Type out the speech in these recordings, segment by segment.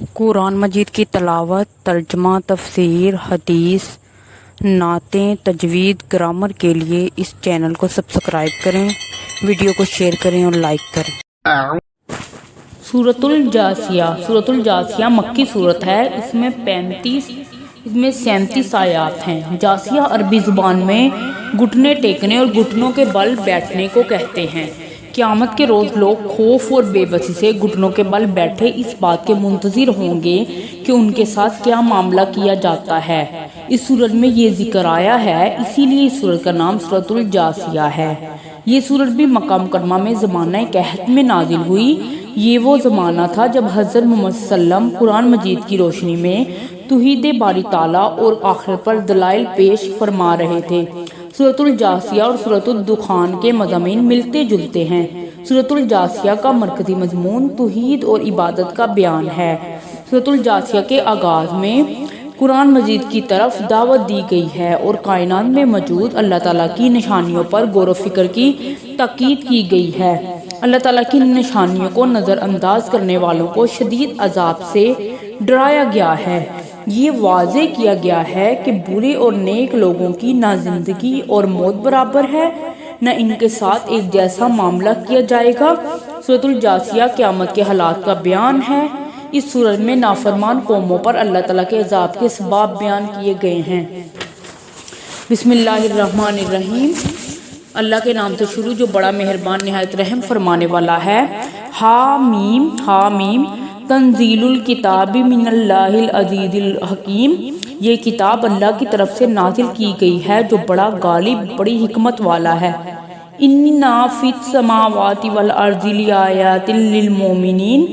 قرآن مجید کی تلاوت، ترجمہ، تفسیر، حدیث، نعتیں، تجوید، گرامر کے لیے اس چینل کو سبسکرائب کریں، ویڈیو کو شیئر کریں اور لائک کریں۔ سورۃ الجاثیہ۔ سورۃ الجاثیہ مکی صورت ہے۔ اس میں 37 آیات ہیں۔ جاثیہ عربی زبان میں گھٹنے ٹیکنے اور گھٹنوں کے بل بیٹھنے کو کہتے ہیں۔ قیامت کے روز لوگ خوف اور بے بسی سے گھٹنوں کے بل بیٹھے اس بات کے منتظر ہوں گے کہ ان کے ساتھ کیا معاملہ کیا جاتا ہے۔ اس سورت میں یہ ذکر آیا ہے، اسی لیے اس سورت کا نام سورۃ الجاثیہ ہے۔ یہ سورت بھی مکہ مکرمہ میں زمانہ قحط میں نازل ہوئی۔ یہ وہ زمانہ تھا جب حضرت محمد صلی اللہ علیہ وسلم قرآن مجید کی روشنی میں توحید باری تعالیٰ اور آخرت پر دلائل پیش فرما رہے تھے۔ سورۃ الجاثیہ اور سورۃ الدخان کے مضامین ملتے جلتے ہیں۔ سورۃ الجاثیہ کا مرکزی مضمون توحید اور عبادت کا بیان ہے۔ سورۃ الجاثیہ کے آغاز میں قرآن مجید کی طرف دعوت دی گئی ہے اور کائنات میں موجود اللہ تعالیٰ کی نشانیوں پر غور و فکر کی تاکید کی گئی ہے۔ اللہ تعالیٰ کی نشانیوں کو نظر انداز کرنے والوں کو شدید عذاب سے ڈرایا گیا ہے۔ یہ واضح کیا گیا ہے کہ برے اور نیک لوگوں کی نہ زندگی اور موت برابر ہے، نہ ان کے ساتھ ایک جیسا معاملہ کیا جائے گا۔ سورۃ الجاثیہ قیامت کے حالات کا بیان ہے۔ اس سورت میں نافرمان قوموں پر اللہ تعالیٰ کے عذاب کے اسباب بیان کیے گئے ہیں۔ بسم اللہ الرحمن الرحیم۔ اللہ کے نام سے شروع جو بڑا مہربان نہایت رحم فرمانے والا ہے۔ حامیم حامیم تنزیل الکتاب من اللہ العزیز الحکیم۔ یہ کتاب اللہ کی طرف سے نازل کی گئی ہے جو بڑا غالب، بڑی حکمت والا ہے۔ اِنَّا فِی السَّمَاوَاتِ وَالْأَرْضِ لَآیَاتٍ لِلْمُؤْمِنِینَ۔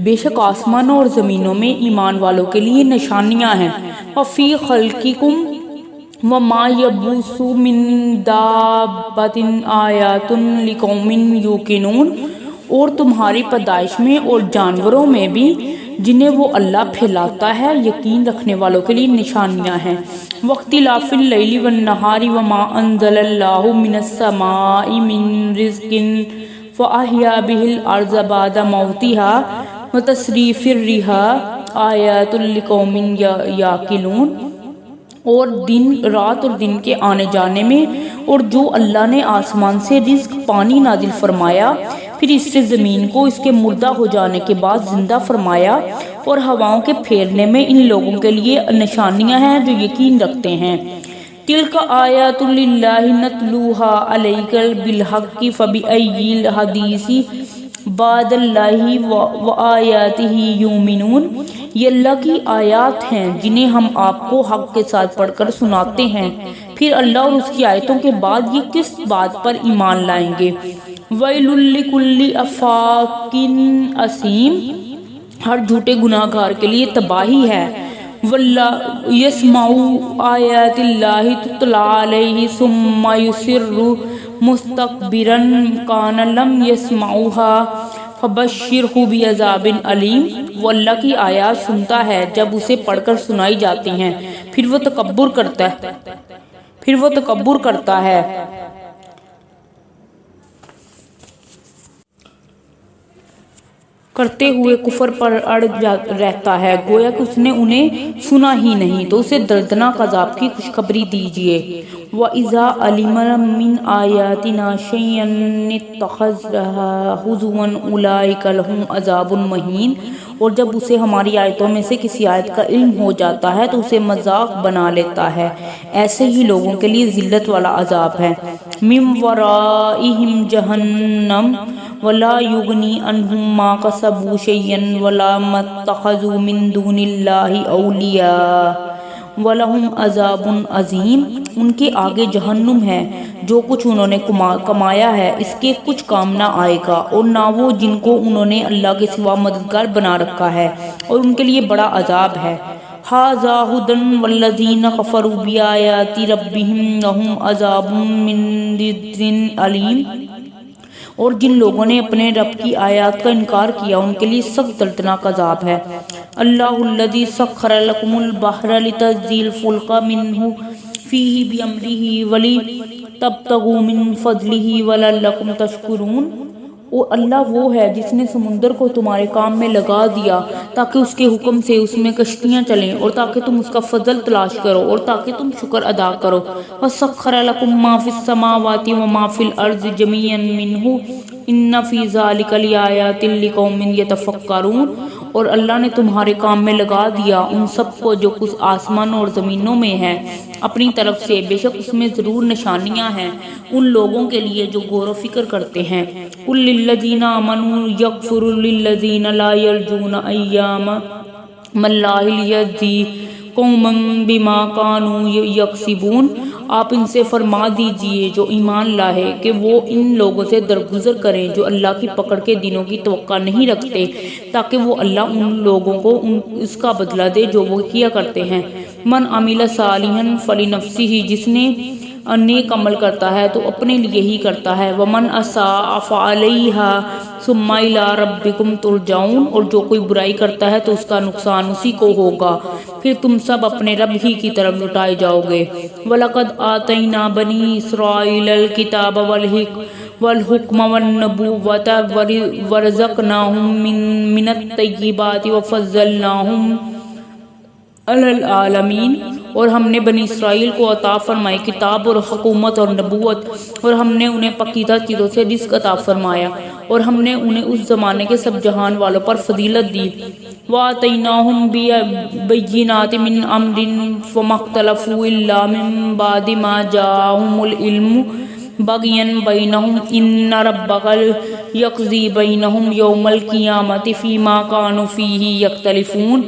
بے شک آسمانوں اور زمینوں میں ایمان والوں کے لیے نشانیاں ہیں۔ وَفِی خَلْقِکُم وَمَا يَبْثُ مِن دَابَّةٍ آیَاتٌ لِقَوْمٍ یُوقِنُونَ۔ اور تمہاری پیدائش میں اور جانوروں میں بھی جنہیں وہ اللہ پھیلاتا ہے یقین رکھنے والوں کے لیے نشانیاں ہیں۔ وَاخْتِلَافِ اللَّيْلِ وَالنَّهَارِ وَمَا أَنزَلَ اللَّهُ مِنَ السَّمَاءِ مِن رِزْقٍ فَأَحْيَا بِهِ الْأَرْضَ بَعْدَ مَوْتِهَا وَتَصْرِيفِ الرِّيَاحِ آیَاتٌ لِقَوْمٍ یَعْقِلُونَ۔ اور رات اور دن کے آنے جانے میں، اور جو اللہ نے آسمان سے رزق پانی نازل فرمایا، پھر اس سے زمین کو اس کے مردہ ہو جانے کے بعد زندہ فرمایا، اور ہواؤں کے پھیرنے میں ان لوگوں کے لیے نشانیاں ہیں جو یقین رکھتے ہیں۔ تلک آیات اللہ نتلوها علیک بالحق فبأی الحدیث بعد اللہ وآیاتہ یؤمنون۔ یہ اللہ کی آیات ہیں جنہیں ہم آپ کو حق کے ساتھ پڑھ کر سناتے ہیں، پھر اللہ اور اس کی آیتوں کے بعد یہ کس بات پر ایمان لائیں گے۔ ویل لکل افاک اثیم۔ ہر جھوٹے گناہ گار کے لیے تباہی ہے۔ واللہ یسمع آیات اللہ تتلی علیہ ثم یصر مستکبرا کان لم یسمعها فبشرہ بعذاب علیم۔ وہ اللہ کی آیات سنتا ہے جب اسے پڑھ کر سنائی جاتی ہیں، پھر وہ تکبر کرتا ہے۔ کرتے ہوئے کفر پر اڑ رہتا ہے، گویا کہ اس نے انہیں سنا ہی نہیں، تو اسے دردناک عذاب کی خوشخبری دیجیے۔ وَإِذَا عَلِمَ مِنْ آیَاتِنَا شَيْئًا اتَّخَذَهَا هُزُوًا أُولَئِکَ لَهُمْ عَذَابٌ مُہِینٌ۔ اور جب اسے ہماری آیتوں میں سے کسی آیت کا علم ہو جاتا ہے تو اسے مذاق بنا لیتا ہے، ایسے ہی لوگوں کے لیے ذلت والا عذاب ہے۔ مِن وَرَائِهِمْ جَہَنَّمُ وَلَا يُغْنِي عَنْهُم مَّا كَسَبُوا شَيْئًا وَلَا مَا اتَّخَذُوا مِن دُونِ اللَّهِ أَوْلِيَاءَ وَلَهُمْ عَذَابٌ عَظِيمٌ۔ ان کے آگے جہنم ہے، جو کچھ انہوں نے کمایا ہے اس کے کچھ کام نہ آئے گا، اور نہ وہ جن کو انہوں نے اللہ کے سوا مددگار بنا رکھا ہے، اور ان کے لیے بڑا عذاب ہے۔ ھذا ھدی والذین کفروا بآیات ربہم لہم عذاب من رجز علیم۔ اور جن لوگوں نے اپنے رب کی آیات کا انکار کیا ان کے لیے سخت دردناک عذاب ہے۔ اللہ الذی سخر لکم البحر لتجری الفلک منہ فیہ بامرہ ولتبتغوا من فضلہ ولعلکم تشکرون۔ اور اللہ وہ ہے جس نے سمندر کو تمہارے کام میں لگا دیا تاکہ اس کے حکم سے اس میں کشتیاں چلیں، اور تاکہ تم اس کا فضل تلاش کرو، اور تاکہ تم شکر ادا کرو۔ وَسَخَّرَ لَكُم مَّا فِي السَّمَاوَاتِ وَمَا فِي الْأَرْضِ جَمِيعًا مِّنْهُ إِنَّ فِي ذَلِكَ لَآيَاتٍ لِقَوْمٍ يَتَفَكَّرُونَ، اور اللہ نے تمہارے کام میں لگا دیا ان سب کو جو کچھ آسمان اور زمینوں میں ہے اپنی طرف سے، بے شک اس میں ضرور نشانیاں ہیں ان لوگوں کے لیے جو غور و فکر کرتے ہیں۔ قُل لِّلَّذِينَ آمَنُوا يَغْفِرُوا لِّلَّذِينَ لَا يَرْجُونَ أَيَّامَ اللَّهِ لِيَجْزِيَ قَوْمًا بِمَا كَانُوا يَكْسِبُونَ، آپ ان سے فرما دیجئے جو ایمان لائے کہ وہ ان لوگوں سے درگزر کریں جو اللہ کی پکڑ کے دنوں کی توقع نہیں رکھتے، تاکہ وہ اللہ ان لوگوں کو اس کا بدلہ دے جو وہ کیا کرتے ہیں۔ من عمل صالحا فلنفسہ، جس نے نیک عمل کرتا ہے تو اپنے لیے ہی کرتا ہے۔ ومن اساء فعلیہا ثم الی ربکم ترجعون، اور جو کوئی برائی کرتا ہے تو اس کا نقصان اسی کو ہوگا، پھر تم سب اپنے رب ہی کی طرف لوٹائے جاؤ گے۔ وَلَقَدْ آتَيْنَا بَنِي إِسْرَائِيلَ الْكِتَابَ وَالْحُكْمَ وَالنُّبُوَّةَ وَرَزَقْنَاهُم مِّنَ الطَّيِّبَاتِ وَفَضَّلْنَاهُمْ عَلَى الْعَالَمِينَ، اور ہم نے بنی اسرائیل کو عطا فرمائی کتاب اور حکومت اور نبوت، اور ہم نے انہیں پکیزہ چیزوں سے رزق عطا فرمایا، اور ہم نے انہیں اس زمانے کے سب جہان والوں پر فضیلت دی۔ وَآتَيْنَاهُمْ بِالْبَيِّنَاتِ مِنْ أَمْرٍ فَمَا اخْتَلَفُوا إِلَّا مِنْ بَعْدِ مَا جَاءَهُمُ الْعِلْمُ بَغْيًا بَيْنَهُمْ إِنَّ رَبَّكَ يَقْضِي بَيْنَهُمْ يَوْمَ الْقِيَامَةِ فِيمَا كَانُوا فِيهِ يَخْتَلِفُونَ،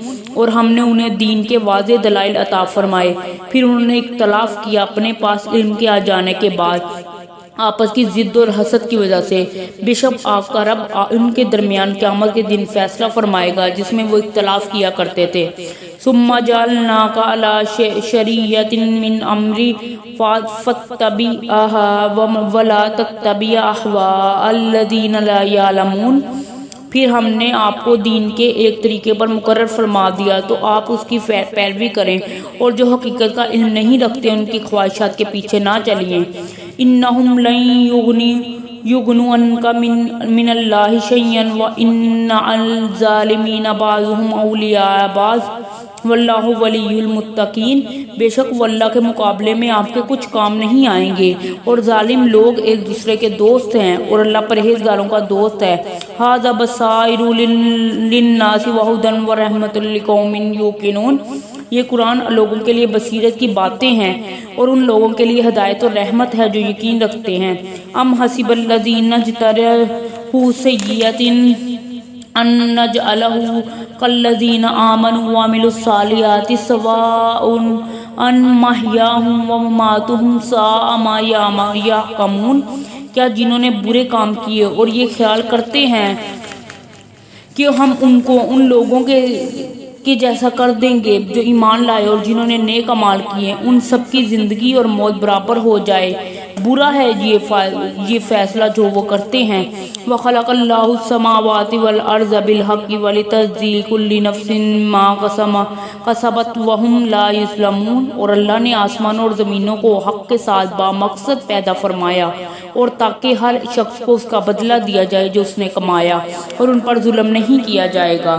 اور ہم نے انہیں دین کے واضح دلائل عطا فرمائے، پھر انہوں نے اختلاف کیا اپنے پاس علم کے آ جانے کے بعد آپس کی ضد اور حسد کی وجہ سے۔ بے شک آپ کا رب ان کے درمیان قیامت کے دن فیصلہ فرمائے گا جس میں وہ اختلاف کیا کرتے تھے۔ ثم جعلناك على شريعة من أمري فاتبعها ولا تتبع أهواء الذين لا يعلمون، پھر ہم نے آپ کو دین کے ایک طریقے پر مقرر فرما دیا تو آپ اس کی پیروی کریں، اور جو حقیقت کا علم نہیں رکھتے ان کی خواہشات کے پیچھے نہ چلیے۔ انہم لن یغنوا عنک من اللہ شیئا وان الظالمین بعضهم اولیاء بعض واللہ ولی المتقین، بے شک وہ اللہ کے مقابلے میں آپ کے کچھ کام نہیں آئیں گے، اور ظالم لوگ ایک دوسرے کے دوست ہیں، اور اللہ پرہیزگاروں کا دوست ہے۔ ھذا بصائر للناس وہدی ورحمۃ لقوم یوقنون، یہ قرآن لوگوں کے لیے بصیرت کی باتیں ہیں اور ان لوگوں کے لیے ہدایت اور رحمت ہے جو یقین رکھتے ہیں۔ ام حسب الذین اجترحوا سیئۃ ان نجعلہ کالذین آمنوا وعملوا الصالحات سواء محیاہم ومماتہم ساء ما یحکمون، کیا جنہوں نے برے کام کیے اور یہ خیال کرتے ہیں کہ ہم ان کو ان لوگوں کے جیسا کر دیں گے جو ایمان لائے اور جنہوں نے نیک اعمال کیے، ان سب کی زندگی اور موت برابر ہو جائے، برا ہے یہ فیصلہ جو وہ کرتے ہیں۔ وَخَلَقَ اللَّهُ السَّمَاوَاتِ وَالْأَرْضَ بِالْحَقِّ وَلِتَجْزِيَ كُلُّ نَفْسٍ مَا كَسَبَتْ وَهُمْ لَا يُظْلَمُونَ، اور اللہ نے آسمانوں اور زمینوں کو حق کے ساتھ با مقصد پیدا فرمایا، اور تاکہ ہر شخص کو اس کا بدلہ دیا جائے جو اس نے کمایا، اور ان پر ظلم نہیں کیا جائے گا۔